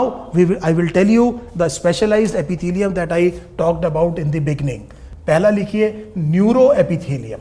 I will tell you the specialized epithelium that I talked about in the beginning. पहला लिखिए न्यूरोएपिथेलियम।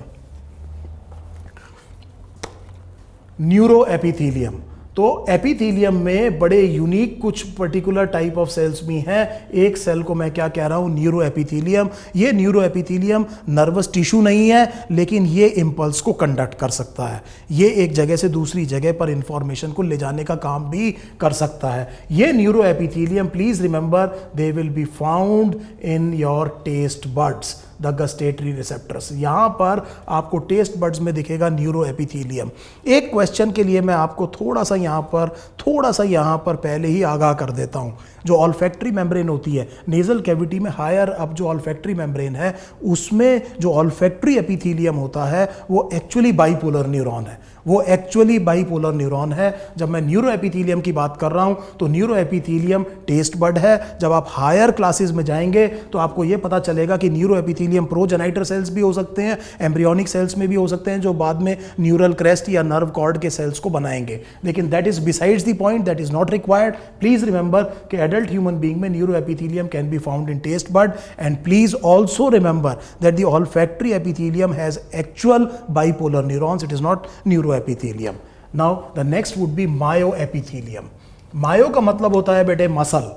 न्यूरोएपिथेलियम, तो epithelium में बड़े यूनिक कुछ पर्टिकुलर टाइप ऑफ सेल्स भी हैं। एक सेल को मैं क्या कह रहा हूं, न्यूरोएपिथेलियम। ये न्यूरोएपिथेलियम नर्वस टिश्यू नहीं है, लेकिन ये इंपल्स को कंडक्ट कर सकता है। ये एक जगह से दूसरी जगह पर इंफॉर्मेशन को ले जाने का काम भी कर सकता है। ये neuroepithelium, please remember, they will be found in your taste buds, the gustatory receptors. यहां पर आपको टेस्ट बड्स में दिखेगा न्यूरोएपिथेलियम। एक क्वेश्चन के लिए मैं आपको थोड़ा सा यहां पर पहले ही आगाह कर देता हूं। जो ऑल्फैक्टरी मेम्ब्रेन होती है नेजल कैविटी में, हायर अप जो ऑल्फैक्टरी मेम्ब्रेन है, उसमें जो ऑल्फैक्टरी एपिथेलियम होता है वो एक्चुअली बाइपोलर न्यूरॉन है। वो एक्चुअली बाइपोलर न्यूरॉन है। जब मैं न्यूरोएपिथेलियम की बात कर रहा हूं तो न्यूरोएपिथेलियम टेस्ट बड है। जब आप हायर क्लासेस में जाएंगे तो आपको यह पता चलेगा कि न्यूरोएपिथेलियम प्रोजेनाइटर सेल्स भी हो सकते हैं, एम्ब्रियोनिक सेल्स में भी हो सकते हैं, जो बाद में न्यूरल क्रेस्ट या नर्व कॉर्ड के सेल्स को बनाएंगे। लेकिन that is besides the point, that is not required. Please remember कि एडल्ट ह्यूमन बीइंग में neuroepithelium can be found in taste bud, and please also remember that the olfactory epithelium has actual bipolar neurons, it is not neuroepithelium. Now the next would be myoepithelium. Myo का मतलब होता है बेटे muscle,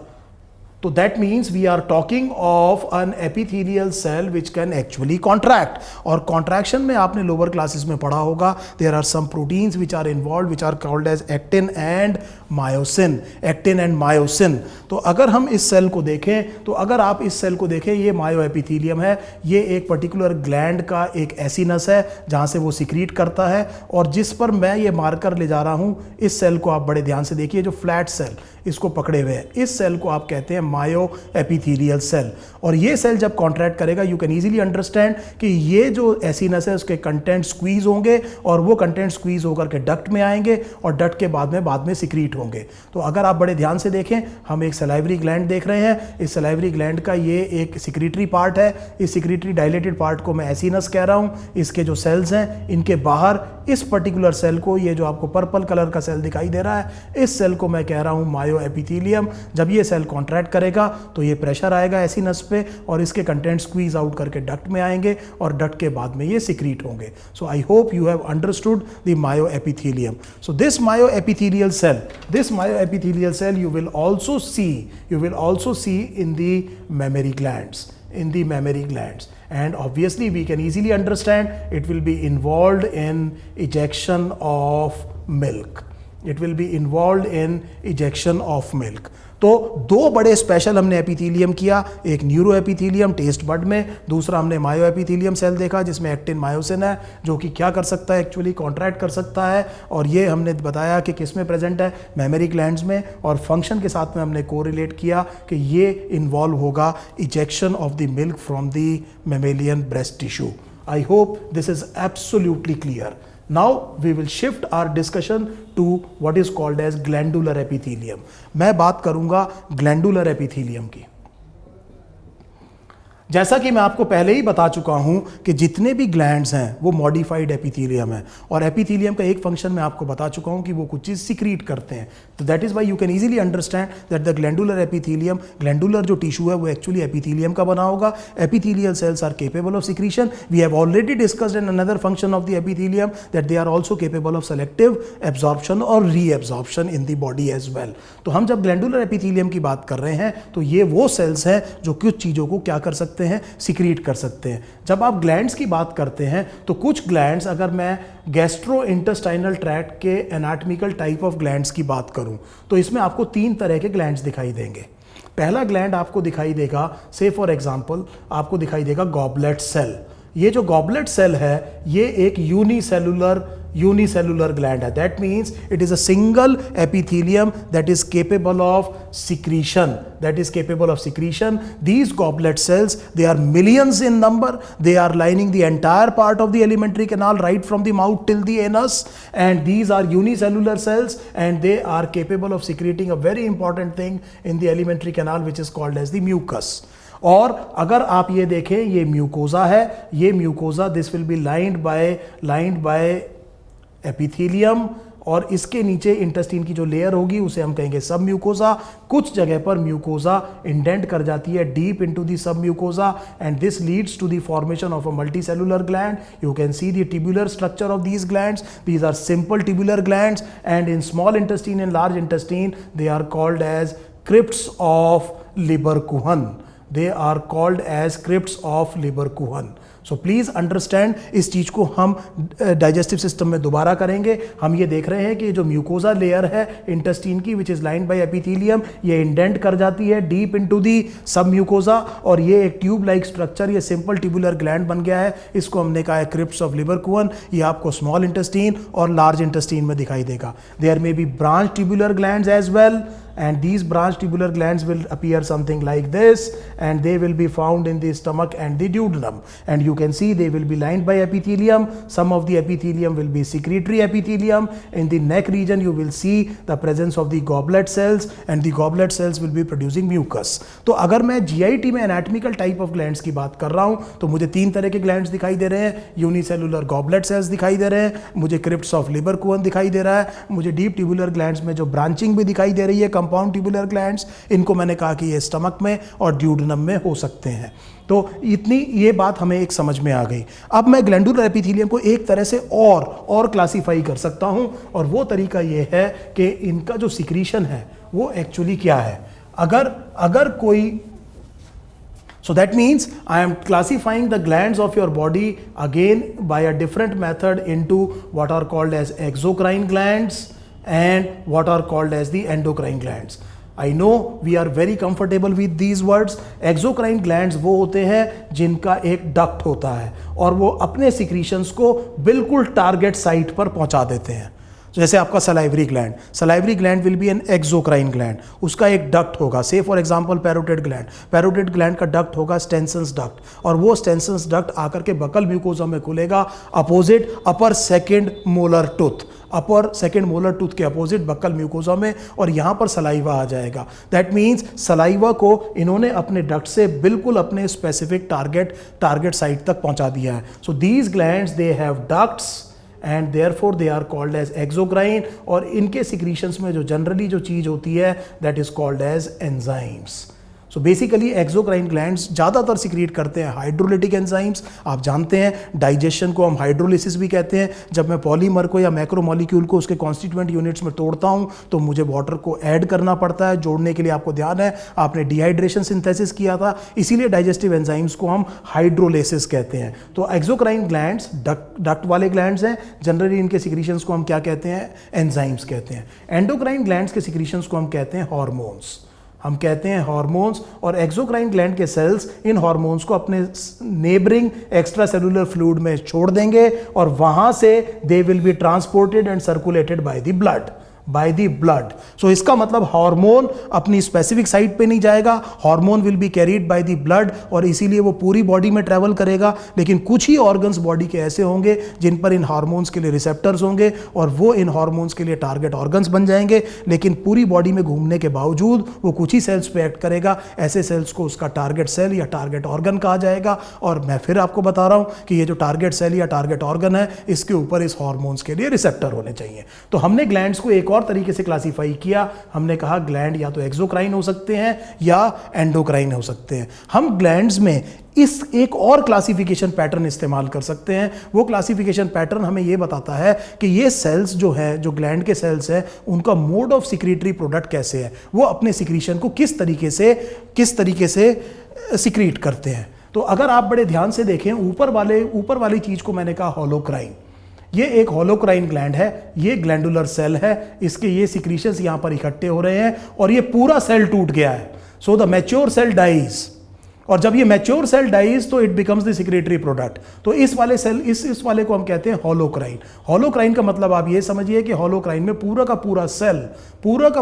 तो that means we are talking of an epithelial cell which can actually contract. और contraction में आपने lower classes में पढ़ा होगा, there are some proteins which are involved which are called as actin and myosin. actin and myosin. तो अगर हम इस सेल को देखें, तो अगर आप इस सेल को देखें, ये मायोएपिथेलियम है। ये एक पर्टिकुलर ग्लैंड का एक एसिनस है जहाँ से वो सिक्रीट करता है, और जिस पर मैं ये मार्कर ले जा रहा हूँ, इस सेल को आप बड़े ध्यान से देखिए, जो फ्लैट सेल इसको पकड़े हुए है, इस सेल को आप कहते हैं मायोएपिथेलियल सेल। और ये सेल जब कॉन्ट्रैक्ट करेगा, यू कैन इजीली अंडरस्टैंड कि ये जो एसिनस है उसके कंटेंट स्क्वीज होंगे, और वो कंटेंट स्क्वीज होकर के डक्ट में आएंगे, और डक्ट के बाद में सिक्रीट होंगे। तो अगर आप बड़े ध्यान से देखें, हम एक सलाइवरी ग्लैंड देख रहे हैं। इस सलाइवरी ग्लैंड का ये एक सिक्रीटरी पार्ट है। इस सिक्रीटरी डायलेटेड पार्ट को मैं एसिनस कह रहा हूँ। इसके जो सेल्स हैं, इनके बाहर इस पर्टिकुलर सेल को, ये जो आपको पर्पल कलर का सेल दिखाई दे रहा है, इस सेल को मैं कह रहा हूँ मायोएपिथेलियम। जब ये सेल कॉन्ट्रैक्ट करेगा तो ये प्रेशर आएगा एसिनस पे, और इसके कंटेंट स्क्वीज आउट करके डक्ट में आएंगे, और डक्ट के बाद में ये सिक्रीट होंगे। So I hope you have understood the myoepithelium. So this myoepithelial cell you will also see in the mammary glands, and obviously we can easily understand it will be involved in ejection of milk. तो दो बड़े special हमने epithelium किया, एक न्यूरोएपिथेलियम taste bud में, दूसरा हमने मायोएपिथेलियम cell देखा जिसमें एक्टिन मायोसिन है, जो कि क्या कर सकता है, एक्चुअली कॉन्ट्रैक्ट कर सकता है। और ये हमने बताया कि किस में प्रेजेंट है, मेमोरी ग्लैंड्स में, और फंक्शन के साथ में हमने कोरिलेट किया कि ये इन्वॉल्व होगा ejection of the milk from the mammalian breast tissue. I hope this is absolutely clear. Now we will shift our discussion to what is called as glandular epithelium. मैं बात करूंगा glandular epithelium की। जैसा कि मैं आपको पहले ही बता चुका हूं कि जितने भी ग्लैंड्स हैं वो मॉडिफाइड एपिथेलियम है, और एपिथेलियम का एक फंक्शन मैं आपको बता चुका हूं कि वो कुछ चीज़ सिक्रीट करते हैं। तो that is why you can easily understand that the glandular epithelium, glandular जो टिश्यू है वो एक्चुअली एपिथेलियम का बना होगा। Epithelial cells are capable of secretion. We have already discussed in another function of the epithelium that they are also capable of selective absorption और reabsorption in the body as well. तो हम जब glandular epithelium की बात कर रहे हैं तो ये वो सेल्स हैं जो कुछ चीज़ों को क्या कर सकते हैं, सिक्रीट कर सकते हैं. जब आप ग्लैंड्स की बात करते हैं तो कुछ ग्लैंड्स, अगर मैं गैस्ट्रो इंटेस्टाइनल ट्रैक्ट के एनाटॉमिकल टाइप ऑफ ग्लैंड्स की बात करूं तो इसमें आपको 3 तरह के ग्लैंड्स दिखाई देंगे. पहला ग्लैंड आपको दिखाई देगा, से फॉर एग्जांपल आपको दिखाई देगा गॉबलेट सेल. ये जो गॉबलेट सेल है ये एक यूनिसेलुलर ग्लैंड है. That means it is a single epithelium that is capable of secretion. These goblet cells, they are millions in number. They are lining the entire part of the alimentary canal right from the mouth till the anus, and these are unicellular cells and they are capable of secreting a very important thing in the alimentary canal which is called as the mucus. और अगर आप ये देखें, ये mucosa है. ये mucosa, this will be lined by epithelium, और इसके नीचे इंटेस्टाइन की जो लेयर होगी उसे हम कहेंगे सब म्यूकोसा। कुछ जगह पर म्यूकोसा इंडेंट कर जाती है deep into the submucosa and this leads to the formation of a multicellular gland. You can see the tubular structure of these glands. These are simple tubular glands, and in small intestine and large intestine they are called as crypts of Lieberkuhn. They are called as crypts of Lieberkuhn. So please understand, इस चीज़ को हम digestive system में दोबारा करेंगे। हम ये देख रहे हैं कि जो म्यूकोजा लेयर है इंटेस्टीन की which is lined by epithelium, ये इंडेंट कर जाती है डीप इनटू दी सब म्यूकोजा और ये एक ट्यूब लाइक स्ट्रक्चर, ये सिंपल ट्यूबुलर ग्लैंड बन गया है। इसको हमने कहा है क्रिप्ट्स ऑफ लीबरकुहन। ये आपको स्मॉल इंटेस्टीन और लार्ज इंटेस्टीन में दिखाई देगा। There may be branch tubular glands as well, and these branch tubular glands will appear something like this, and they will be found in the stomach and the duodenum, and you can see they will be lined by epithelium. Some of the epithelium will be secretory epithelium. In the neck region you will see the presence of the goblet cells, and the goblet cells will be producing mucus. तो अगर मैं GIT में anatomical type of glands की बात कर रहा हूँ तो मुझे तीन तरह के glands दिखाई दे रहे हैं। यूनिसेलुलर गॉबलेट सेल्स दिखाई दे रहे हैं, मुझे क्रिप्ट्स ऑफ लीबरकुहन दिखाई दे रहा है, मुझे डीप ट्यूबुलर ग्लैंड्स में जो ब्रांचिंग भी दिखाई दे रही है कंपाउंड ट्यूबुलर ग्लैंड्स, इनको मैंने कहा कि ये स्टमक में और ड्यूडेनम में हो सकते हैं। तो इतनी ये बात हमें एक समझ में आ गई। अब मैं ग्लैंडुलर एपिथेलियम को एक तरह से और क्लासीफाई कर सकता हूं, और वो तरीका ये है कि इनका जो सिक्रीशन है वो एक्चुअली क्या है। अगर कोई So that means I am classifying the glands of your body again by a different method into what are called as exocrine glands and what are called as the endocrine glands. I know we are very comfortable with these words. Exocrine glands वो होते हैं जिनका एक duct होता है और वो अपने सिक्रीशंस को बिल्कुल टारगेट साइट पर पहुंचा देते हैं। जैसे आपका salivary gland will be an exocrine gland, उसका एक डक्ट होगा। Say for example parotid gland का डक्ट होगा स्टेंसन्स डक्ट, और वो स्टेंसन्स डक्ट आकर के बकल म्यूकोजा में खुलेगा अपोजिट अपर सेकेंड मोलर टूथ के अपोजिट बकल म्यूकोजा में, और यहाँ पर सलाइवा आ जाएगा। दैट मीन्स सलाइवा को इन्होंने अपने डक्ट से बिल्कुल अपने स्पेसिफिक टारगेट साइट तक पहुँचा दिया है। So these glands they have ducts and therefore they are called as exocrine, और इनके secretions में जो जनरली जो चीज़ होती है that is called as enzymes. So basically exocrine glands ज़्यादातर सिक्रीट करते हैं हाइड्रोलिटिक एंजाइम्स। आप जानते हैं डाइजेशन को हम हाइड्रोलिसिस भी कहते हैं। जब मैं पॉलीमर को या मैक्रोमोलिक्यूल को उसके कॉन्स्टिट्यूएंट यूनिट्स में तोड़ता हूं तो मुझे वाटर को ऐड करना पड़ता है। जोड़ने के लिए आपको ध्यान है आपने डिहाइड्रेशन सिंथेसिस किया था, इसीलिए डाइजेस्टिव एंजाइम्स को हम हाइड्रोलिसिस कहते हैं। तो एक्सोक्राइन ग्लैंड्स डक्ट वाले ग्लैंड्स हैं, जनरली इनके सिक्रीशंस को हम क्या कहते हैं, एंजाइम्स कहते हैं। एंडोक्राइन ग्लैंड्स के सिक्रीशंस को हम कहते हैं हार्मोन्स, और एक्सोक्राइन ग्लैंड के सेल्स इन हार्मोन्स को अपने नेबरिंग एक्स्ट्रा सेलुलर फ्लूइड में छोड़ देंगे और वहां से they will be transported and circulated by the blood. So इसका मतलब हार्मोन अपनी स्पेसिफिक साइट पे नहीं जाएगा, hormone will be carried by the blood, और इसीलिए वो पूरी बॉडी में ट्रैवल करेगा। लेकिन कुछ ही ऑर्गन्स बॉडी के ऐसे होंगे जिन पर इन हार्मोन्स के लिए रिसेप्टर्स होंगे और वो इन हार्मोन्स के लिए टारगेट ऑर्गन्स बन जाएंगे, लेकिन पूरी बॉडी में घूमने के बावजूद वो कुछ ही सेल्स पे एक्ट करेगा। ऐसे सेल्स को उसका टारगेट सेल या टारगेट ऑर्गन कहा जाएगा। और मैं फिर आपको बता रहा हूं कि ये जो टारगेट सेल या टारगेट ऑर्गन है इसके ऊपर इस हार्मोन्स के लिए रिसेप्टर होने चाहिए। तो हमने ग्लैंड्स को एक और तरीके से क्लासिफाई किया। हमने कहा ग्लैंड या तो एक्सोक्राइन हो सकते हैं या एंडोक्राइन हो सकते हैं। हम ग्लैंड्स में इस एक और क्लासिफिकेशन पैटर्न इस्तेमाल कर सकते हैं। वो क्लासिफिकेशन पैटर्न हमें ये बताता है कि ये सेल्स जो है, जो ग्लैंड के सेल्स हैं, उनका मोड ऑफ सिक्रीटरी प्रोडक्ट कैसे है, वो अपने सिक्रीशन को किस तरीके से सिक्रीट करते हैं। तो अगर आप बड़े ध्यान से देखें, ऊपर वाली चीज को मैंने कहा होलोक्राइन। ये एक होलोक्राइन ग्लैंड है, ये ग्लैंडुलर सेल है, इसके ये सिक्रीशंस यहाँ पर इकट्ठे हो रहे हैं और ये पूरा सेल टूट गया है। So the mature cell dies, और जब ये मैच्योर सेल डाइज तो it becomes the secretory product. तो इस वाले सेल इस वाले को हम कहते हैं होलोक्राइन। होलोक्राइन का मतलब आप ये समझिए कि होलोक्राइन में पूरा का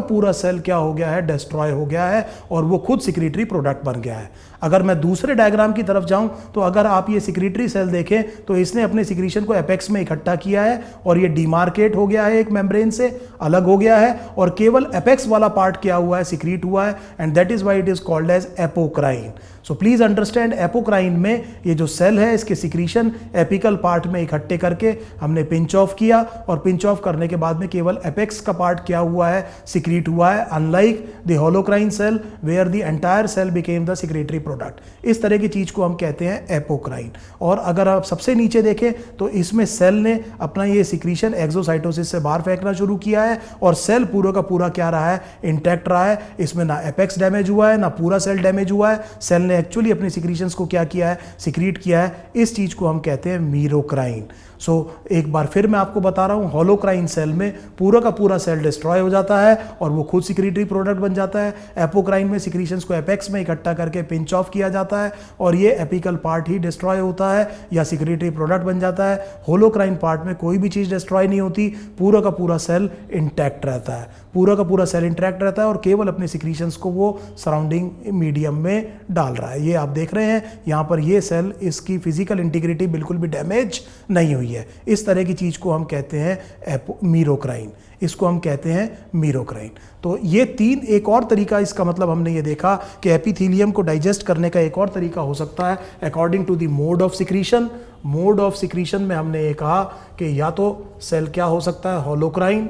पूरा सेल क्या हो गया है, डिस्ट्रॉय हो गया है और वो खुद सिक्रेटरी प्रोडक्ट बन गया है। अगर मैं दूसरे डायग्राम की तरफ जाऊं तो अगर आप ये सिक्रेटरी सेल देखें तो इसने अपने सिक्रीशन को एपेक्स में इकट्ठा किया है और ये डिमार्केट हो गया है, एक मेम्ब्रेन से अलग हो गया है और केवल एपेक्स वाला पार्ट क्या हुआ है, सिक्रीट हुआ है, and that is why it is called as apocrine. So please understand, apocrine में ये जो सेल है इसके सिक्रीशन एपिकल पार्ट में इकट्ठे करके हमने पिंच ऑफ किया, और पिंच ऑफ करने के बाद में केवल एपेक्स का पार्ट क्या हुआ है, सिक्रीट हुआ है, unlike the holocrine cell where the entire cell became the secretory product. इस तरह की चीज को हम कहते हैं एपोक्राइन। और अगर आप सबसे नीचे देखें तो इसमें सेल ने अपना ये सिक्रीशन एक्सोसाइटोसिस से बाहर फेंकना शुरू किया है, और सेल पूरा का पूरा क्या रहा है, इंटैक्ट रहा है। इसमें ना एपेक्स डैमेज हुआ है ना पूरा सेल डैमेज हुआ है। सेल ने एक्चुअली अपने सिक्रीशंस को क्या किया है, सिक्रीट किया है। इस चीज को हम कहते हैं मीरोक्राइन। सो एक बार फिर मैं आपको बता रहा हूं, होलोक्राइन सेल में पूरा का पूरा सेल डिस्ट्रॉय हो जाता है और वो खुद सिक्रेटरी प्रोडक्ट बन जाता है। एपोक्राइन में सिक्रीशंस को एपेक्स में इकट्ठा करके पिंच ऑफ किया जाता है और ये एपिकल पार्ट ही डिस्ट्रॉय होता है या सिक्रेटरी प्रोडक्ट बन जाता है। होलोक्राइन पार्ट में कोई भी चीज डिस्ट्रॉय नहीं होती, पूरा का पूरा सेल इंटैक्ट रहता है, पूरा का पूरा सेल इंटैक्ट रहता है और केवल अपने सिक्रीशंस को वो सराउंडिंग मीडियम में डाल रहा है। ये आप देख रहे हैं यहाँ पर, ये सेल, इसकी फिजिकल इंटीग्रिटी बिल्कुल भी डैमेज नहीं हुई है। इस तरह की चीज को हम कहते हैं मीरोक्राइन, इसको हम कहते हैं मीरोक्राइन। तो ये तीन, एक और तरीका इसका मतलब हमने ये देखा कि एपिथेलियम को डाइजेस्ट करने का एक और तरीका हो सकता है according to the mode of secretion. Mode of secretion में हमने ये कहा कि या तो सेल क्या हो सकता है, होलोक्राइन,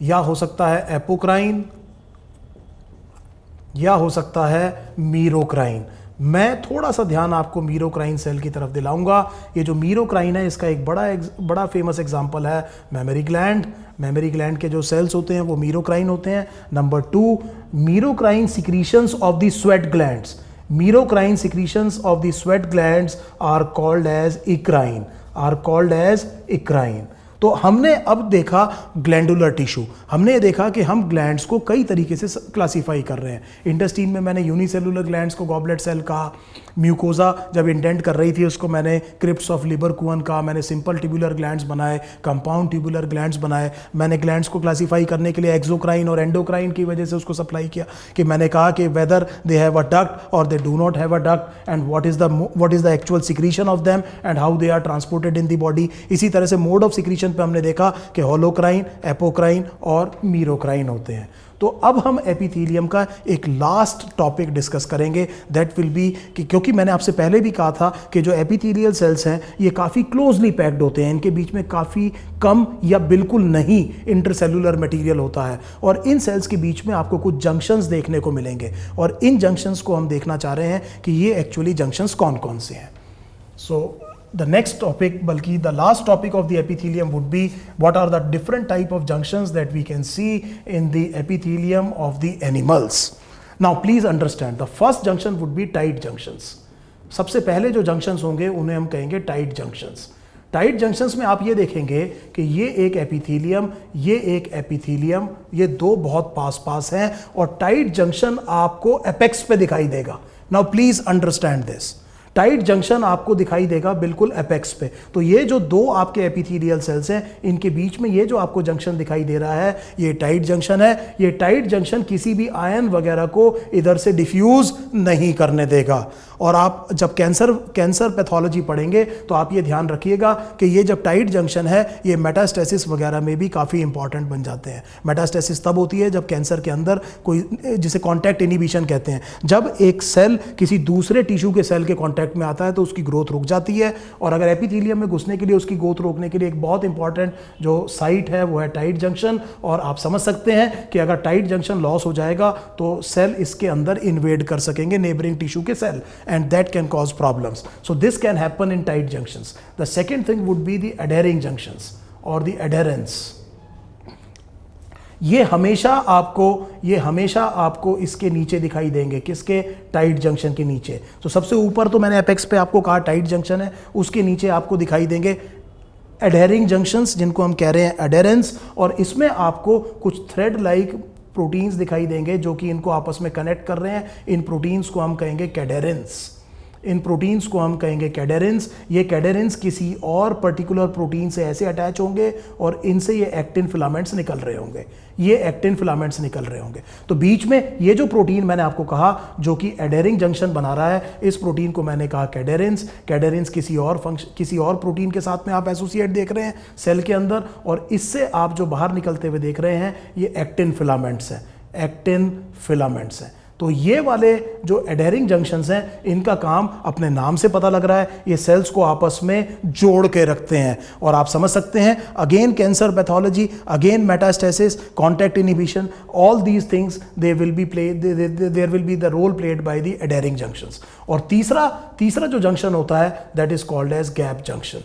या हो सकता है एपोक्राइन, या हो सकता है मीरोक्राइन। मैं थोड़ा सा ध्यान आपको मीरोक्राइन सेल की तरफ दिलाऊंगा। ये जो मीरोक्राइन है इसका एक बड़ा फेमस एग्जांपल है मेमोरी ग्लैंड। मेमोरी ग्लैंड के जो सेल्स होते हैं वो मीरोक्राइन होते हैं। Number 2, merocrine secretions of the sweat glands. Merocrine secretions of the sweat glands are called as eccrine, are called as eccrine. तो हमने अब देखा ग्लैंडुलर टिश्यू, हमने देखा कि हम ग्लैंड्स को कई तरीके से क्लासीफाई कर रहे हैं। इंटेस्टीन में मैंने यूनिसेलुलर ग्लैंड्स को गॉबलेट सेल कहा, म्यूकोजा जब इंडेंट कर रही थी उसको मैंने क्रिप्स ऑफ लिबरकुअन कहा, मैंने सिंपल ट्यूबुलर ग्लैंड्स बनाए, कंपाउंड ट्यूबुलर ग्लैंड्स बनाए। मैंने ग्लैंड्स को क्लासीफाई करने के लिए एक्सोक्राइन और एंडोक्राइन की वजह से उसको सप्लाई किया कि मैंने कहा कि whether they have a duct और they do not have a duct and what is the actual secretion of them and how they are transported in the body. इसी तरह से मोड ऑफ सिक्रीशन पे हमने देखा कि होलोक्राइन, एपोक्राइन और मीरोक्राइन होते हैं। तो अब हम एपिथेलियम का एक लास्ट टॉपिक डिस्कस करेंगे, दैट विल बी कि क्योंकि मैंने आपसे पहले भी कहा था कि जो एपिथेलियल सेल्स हैं ये काफ़ी क्लोजली पैक्ड होते हैं, इनके बीच में काफ़ी कम या बिल्कुल नहीं इंटरसेलुलर मटेरियल होता है और इन सेल्स के बीच में आपको कुछ जंक्शंस देखने को मिलेंगे और इन जंक्शंस को हम देखना चाह रहे हैं कि ये एक्चुअली जंक्शंस कौन कौन से हैं। सो the next topic, balki the last topic of the epithelium would be what are the different type of junctions that we can see in the epithelium of the animals. Now please understand, the first junction would be tight junctions. सबसे पहले जो junctions होंगे उन्हें हम कहेंगे tight junctions. Tight junctions में आप ये देखेंगे कि ये एक एपिथेलियम, ये एक एपिथेलियम, ये दो बहुत पास पास हैं और टाइट जंक्शन आपको एपेक्स पे दिखाई देगा। Now please understand this, tight junction आपको दिखाई देगा बिल्कुल एपेक्स पे। तो ये जो दो आपके एपिथेलियल सेल्स हैं इनके बीच में ये जो आपको जंक्शन दिखाई दे रहा है ये टाइट जंक्शन है। ये टाइट जंक्शन किसी भी आयन वगैरह को इधर से डिफ्यूज नहीं करने देगा। और आप जब कैंसर पैथोलॉजी पढ़ेंगे तो आप ये ध्यान रखिएगा कि ये जब टाइट जंक्शन है ये मेटास्टेसिस वगैरह में भी काफ़ी इंपॉर्टेंट बन जाते हैं। मेटास्टेसिस तब होती है जब कैंसर के अंदर कोई, जिसे कॉन्टैक्ट इनिबिशन कहते हैं, जब एक सेल किसी दूसरे टिश्यू के सेल के कॉन्टैक्ट में आता है तो उसकी ग्रोथ रुक जाती है। और अगर एपिथेलियम में घुसने के लिए उसकी ग्रोथ रोकने के लिए एक बहुत इंपॉर्टेंट जो साइट है वो है टाइट जंक्शन। और आप समझ सकते हैं कि अगर टाइट जंक्शन लॉस हो जाएगा तो सेल इसके अंदर इन्वेड कर सकेंगे नेबरिंग टिश्यू के cell and that can cause problems. So this can happen in tight junctions. The second thing would be the adhering junctions or the adherence. ये हमेशा आपको इसके नीचे दिखाई देंगे, किसके, टाइट जंक्शन के नीचे। तो सबसे ऊपर तो मैंने एपेक्स पे आपको कहा टाइट जंक्शन है, उसके नीचे आपको दिखाई देंगे एडहेरिंग जंक्शंस जिनको हम कह रहे हैं एडहेरेंस। और इसमें आपको कुछ थ्रेड लाइक प्रोटीन्स दिखाई देंगे जो कि इनको आपस में कनेक्ट कर रहे हैं। इन प्रोटीन्स को हम कहेंगे कैडेरेंस, इन प्रोटीन्स को हम कहेंगे कैडेरेंस। ये कैडेरेंस किसी और पर्टिकुलर प्रोटीन से ऐसे अटैच होंगे और इनसे ये एक्टिन फिलामेंट्स निकल रहे होंगे, ये एक्टिन फिलामेंट्स निकल रहे होंगे। तो बीच में ये जो प्रोटीन मैंने आपको कहा जो कि एडहेरिंग जंक्शन बना रहा है, इस प्रोटीन को मैंने कहा कैडेरेंस। कैडेरेंस किसी और प्रोटीन के साथ में आप एसोसिएट देख रहे हैं सेल के अंदर और इससे आप जो बाहर निकलते हुए देख रहे हैं ये एक्टिन फिलामेंट्स हैं, एक्टिन फिलामेंट्स हैं। तो ये वाले जो एडहेरिंग जंक्शंस हैं, इनका काम अपने नाम से पता लग रहा है, ये सेल्स को आपस में जोड़ के रखते हैं। और आप समझ सकते हैं, again cancer pathology, again metastasis, contact inhibition, all these things there will be the role played by the adhering junctions. और तीसरा जो जंक्शन होता है, that is called as gap junction.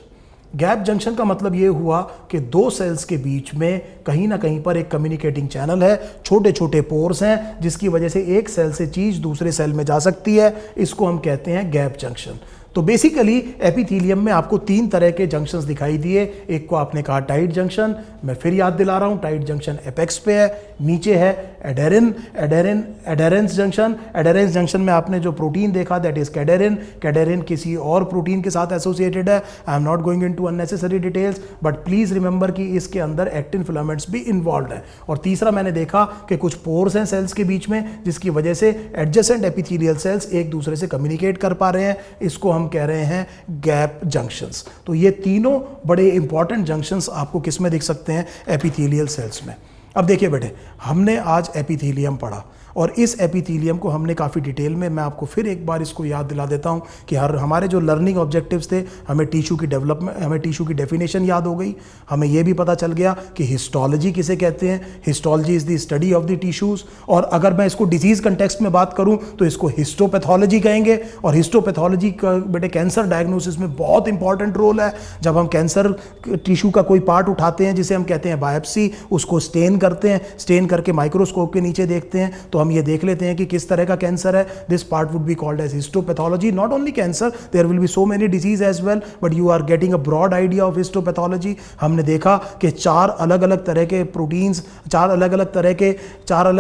Gap junction का मतलब ये हुआ कि दो सेल्स के बीच में कहीं ना कहीं पर एक कम्युनिकेटिंग चैनल है, छोटे छोटे पोर्स हैं, जिसकी वजह से एक सेल से चीज दूसरे सेल में जा सकती है। इसको हम कहते हैं गैप जंक्शन। तो बेसिकली एपिथेलियम में आपको 3 तरह के जंक्शंस दिखाई दिए। एक को आपने कहा टाइट जंक्शन, मैं फिर याद दिला रहा हूं, टाइट जंक्शन एपेक्स पे है, नीचे है एडेरेंस जंक्शन। एडेरेंस जंक्शन में आपने जो प्रोटीन देखा, दैट इज कैडेरिन। कैडेरिन किसी और प्रोटीन के साथ एसोसिएटेड है। I am not going into unnecessary details, but please remember कि इसके अंदर एक्टिन फिलामेंट्स भी इन्वॉल्व है। और तीसरा मैंने देखा कि कुछ पोर्स हैं सेल्स के बीच में, जिसकी वजह से एडजेसेंट एपिथेलियल सेल्स एक दूसरे से कम्युनिकेट कर पा रहे हैं। इसको हम कह रहे हैं गैप जंक्शंस। तो ये तीनों बड़े इंपॉर्टेंट जंक्शंस आपको किस में दिख सकते हैं? एपिथेलियल सेल्स में। अब देखिए बेटे, हमने आज एपिथेलियम पढ़ा और इस एपिथेलियम को हमने काफ़ी डिटेल में, मैं आपको फिर एक बार इसको याद दिला देता हूं कि हमारे जो लर्निंग ऑब्जेक्टिव्स थे, हमें टिश्यू की डेवलपमेंट, हमें टिश्यू की डेफिनेशन याद हो गई। हमें यह भी पता चल गया कि हिस्टोलॉजी किसे कहते हैं। Histology is the study of the tissues. और अगर मैं इसको डिजीज कंटेक्स्ट में बात करूं तो इसको हिस्टोपैथोलॉजी कहेंगे। और हिस्टोपैथोलॉजी का बेटे कैंसर डायग्नोसिस में बहुत इंपॉर्टेंट रोल है। जब हम कैंसर टिश्यू का कोई पार्ट उठाते हैं, जिसे हम कहते हैं बायोप्सी, उसको स्टेन करते हैं, स्टेन करके माइक्रोस्कोप के नीचे देखते हैं, तो हम ये देख लेते हैं कि किस तरह का कैंसर है। This part would be called as histopathology. Not only cancer, there will be so many disease as well, but you are getting a broad idea of histopathology. हमने देखा कि 4 अलग अलग तरह के प्रोटीन्स, 4 अलग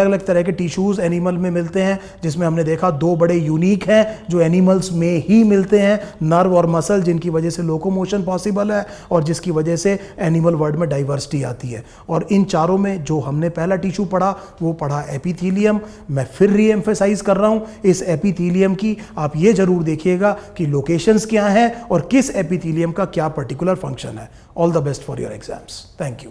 अलग तरह के टिश्यूज एनिमल में मिलते हैं, जिसमें हमने देखा 2 बड़े यूनिक हैं जो एनिमल्स में ही मिलते हैं, नर्व और मसल, जिनकी वजह से लोकोमोशन पॉसिबल है और जिसकी वजह से एनिमल वर्ल्ड में डाइवर्सिटी आती है। और इन चारों में जो हमने पहला टिश्यू पढ़ा, वो पढ़ा एपिथेलियम। मैं फिर रीएम्फेसाइज कर रहा हूं इस एपिथेलियम की, आप ये जरूर देखिएगा कि लोकेशंस क्या हैं और किस एपिथेलियम का क्या पर्टिकुलर फंक्शन है। All the best for your exams. Thank you.